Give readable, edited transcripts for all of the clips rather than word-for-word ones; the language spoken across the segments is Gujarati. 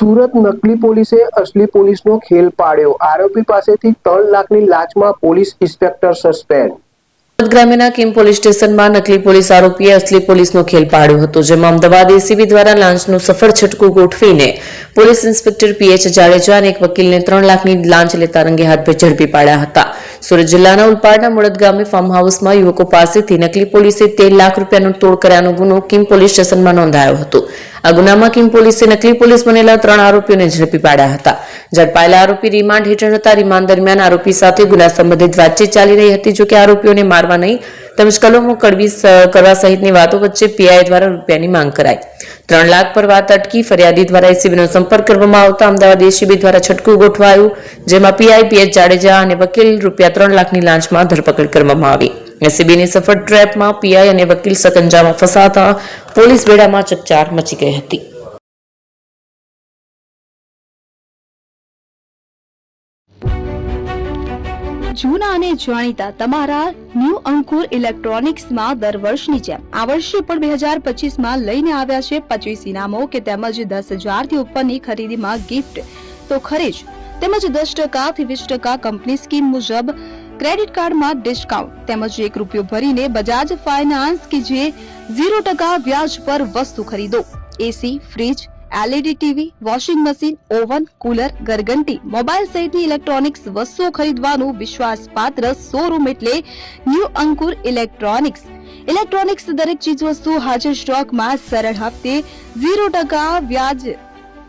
સુરત નકલી પોલીસે અસલી પોલીસનો ખેલ પાડ્યો. આરોપી પાસેથી 3 લાખની લાંચમાં પોલીસ ઇન્સ્પેક્ટર સસ્પેન્ડ. ગ્રામ્યના કિમ પોલીસ સ્ટેશનમાં નકલી પોલીસ આરોપીએ અસલી પોલીસનો ખેલ પાડ્યો હતો, જેમાં અમદાવાદ એસીબી દ્વારા લાંચનું સફળ છટકું ગોઠવીને પોલીસ ઇન્સ્પેક્ટર પીએચ જાડેજા અને એક વકીલને 3 લાખની લાંચ લેતા રંગે હાથ ઝડપી પાડ્યા હતા. સુરત જિલ્લાના ઉલપાડના મુળદ ગામે ફાર્મ હાઉસમાં યુવકો પાસેથી નકલી પોલીસે 13 લાખ રૂપિયાનો તોડ કર્યાનો ગુનો કિમ પોલીસ સ્ટેશનમાં નોંધાયો હતો. આ ગુનામાં કિમ પોલીસે નકલી પોલીસ બનેલા 3 આરોપીઓને ઝડપી પાડ્યા હતા. ઝડપાયેલા આરોપી રિમાન્ડ હેઠળ હતા. રિમાન્ડ દરમિયાન આરોપી સાથે ગુના સંબંધિત વાતચીત ચાલી રહી હતી, જોકે આરોપીઓને મારવા નહીં તેમજ કલમો કડવી કરવા સહિતની વાતો વચ્ચે પીઆઈ દ્વારા રૂપિયાની માંગ કરાઈ. 3 લાખ પર વાત અટકી ફરિયાદી દ્વારા એસીબીનો સંપર્ક કરવામાં આવતા અમદાવાદ એસીબી દ્વારા છટકું ગોઠવાયું, જેમાં પીઆઈ પીએચ જાડેજા અને વકીલ રૂપિયા 3 લાખની લાંચમાં ધરપકડ કરવામાં આવી. એસીબીની સફળ ટ્રેપમાં પીઆઈ અને વકીલ સકંજામાં ફસાતા પોલીસ બેડામાં ચકચાર મચી ગઈ હતી. જૂના અને જાણીતા તમારા ન્યૂ અંકુર ઇલેક્ટ્રોનિક્સમાં દર વર્ષની જેમ આ વર્ષે પણ 2025માં લઈને આવ્યા છે 25 ઇનામો કે તેમજ 10,000 થી ઉપરની ખરીદીમાં ગિફ્ટ તો ખરી જ, તેમજ 10% થી 20% કંપની સ્કીમ મુજબ ક્રેડિટ કાર્ડમાં ડિસ્કાઉન્ટ તેમજ ₹1 ભરીને બજાજ ફાઇનાન્સ કે જે 0% વ્યાજ પર વસ્તુ ખરીદો. AC, fridge, LED TV, washing machine, oven, cooler, ગરગંટી, મોબાઈલ સહિતની ઇલેક્ટ્રોનિક્સ વસ્તુઓ ખરીદવાનું વિશ્વાસપાત્ર શોરૂમ એટલે ન્યૂ અંકુર ઇલેક્ટ્રોનિક્સ. ઇલેક્ટ્રોનિક્સ દરેક ચીજ વસ્તુ હાજર સ્ટોકમાં સરળ હપ્તે 0% વ્યાજ.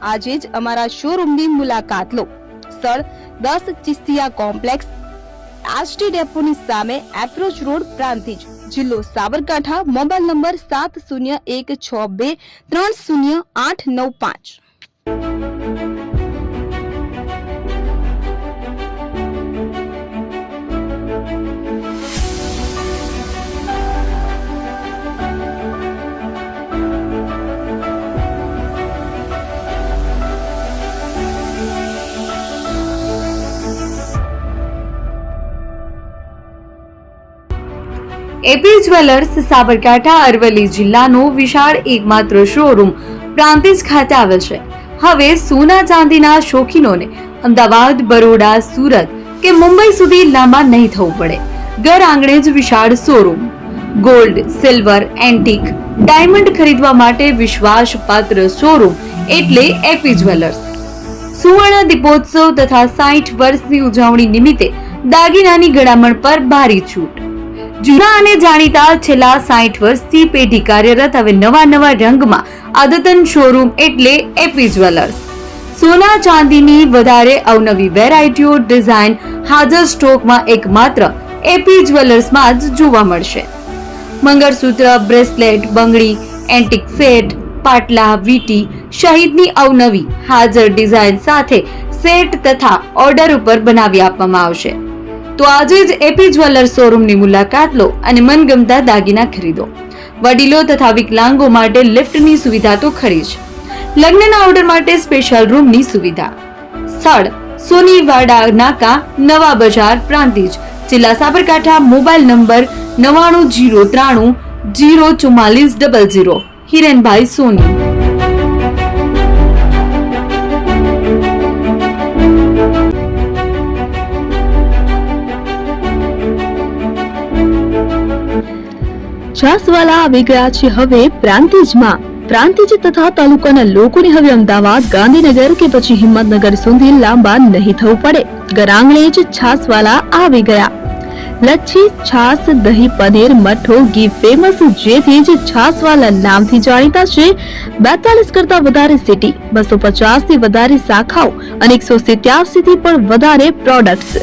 આજે જ અમારા શોરૂમની મુલાકાત લો. સ્થળ 10 ચિસ્તિયા કોમ્પ્લેક્સ, આરટી ડેપોની સામે, એપ્રોચ રોડ, પ્રાંતિજ, જિલ્લો Sabarkantha. Mobile number 7016230895. AP jewellers Sabarkantha Aravalli જિલ્લાનો વિશાળ એકમાત્ર શોરૂમ પ્રાંતિજ ખાતે આવેલ છે. હવે સોના ચાંદીના શોખીનોને અમદાવાદ, બરોડા, સુરત કે મુંબઈ સુધી લાંબા નહીં થવું પડે. ઘર આંગણે જ વિશાળ showroom. Gold, silver, antique, diamond ખરીદવા માટે વિશ્વાસપાત્ર શોરૂમ એટલે એપી જ્વેલર્સ. સુવર્ણ દીપોત્સવ તથા 60 વર્ષની ઉજવણી નિમિત્તે દાગીનાની ગળામણ પર ભારી છૂટ. જૂના અને જાણીતા છેલ્લા 60 વર્ષથી પેઢી કાર્યરત હવે નવા રંગમાં અદ્યતન શોરૂમ એટલે એપી જ્વેલર્સ. સોના ચાંદીની વધારે અવનવી વેરાયટીઓ, ડિઝાઇન હાજર સ્ટોકમાં એકમાત્ર એપી જ્વેલર્સમાં જ જોવા મળશે. મંગળસૂત્ર, બ્રેસલેટ, બંગડી, એન્ટિક સેટ, પાટલા, વીટી સહિતની અવનવી હાજર ડિઝાઇન સાથે સેટ તથા ઓર્ડર ઉપર બનાવી આપવામાં આવશે. તો આજે જ એપી જ્વેલર્સ શોરૂમની મુલાકાત લો અને મનગમતા દાગીના ખરીદો. વડીલો તથા વિકલાંગો માટે લિફ્ટની સુવિધા તો ખરી જ. લગ્નના ઓર્ડર માટે સ્પેશિયલ રૂમની સુવિધા. સ્થળ સોનીવાડા નાકા, નવા બજાર, પ્રાંતિજ, જિલ્લા સાબરકાંઠા. Mobile number 9903 04400. હિરેનભાઈ સોની. છાસવાલા આવી ગયા છે હવે પ્રાંતિજમાં. પ્રાંતિજ તથા તાલુકાના લોકોને હવે અમદાવાદ, ગાંધીનગર કે પછી હિંમતનગર સુધી લાંબા નહીં થવું પડે. ઘર આંગણે જ છાસવાલા આવી ગયા. લચ્છી, છાસ, દહીં, પનીર, મઠો, ઘી ફેમસ, જેથી જ છાસવાલા નામથી જાણીતા છે. 42 કરતા વધારે સિટી, 250 થી વધારે શાખાઓ અને 187 થી પણ વધારે products.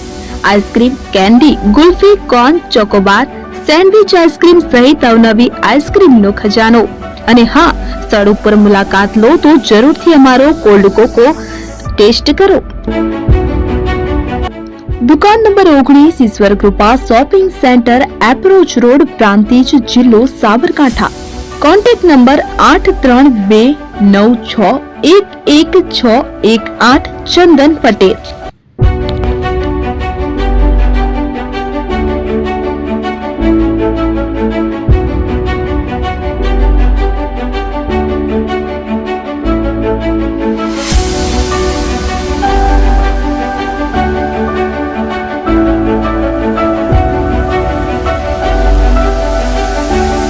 Ice cream, candy, kulfi, corn, Chocobar, sandwich ice cream સહિત અવનવી આઈસ્ક્રીમનો ખજાનો. અને હા, સ્થળ ઉપર મુલાકાત લો તો જરૂરથી અમારો કોલ્ડ કોકો ટેસ્ટ કરો. દુકાન નંબર 19, Ishwar Krupa shopping centre, approach road, Prantij, જિલ્લો સાબરકાંઠા. Contact number 8329611618. ચંદન પટેલ.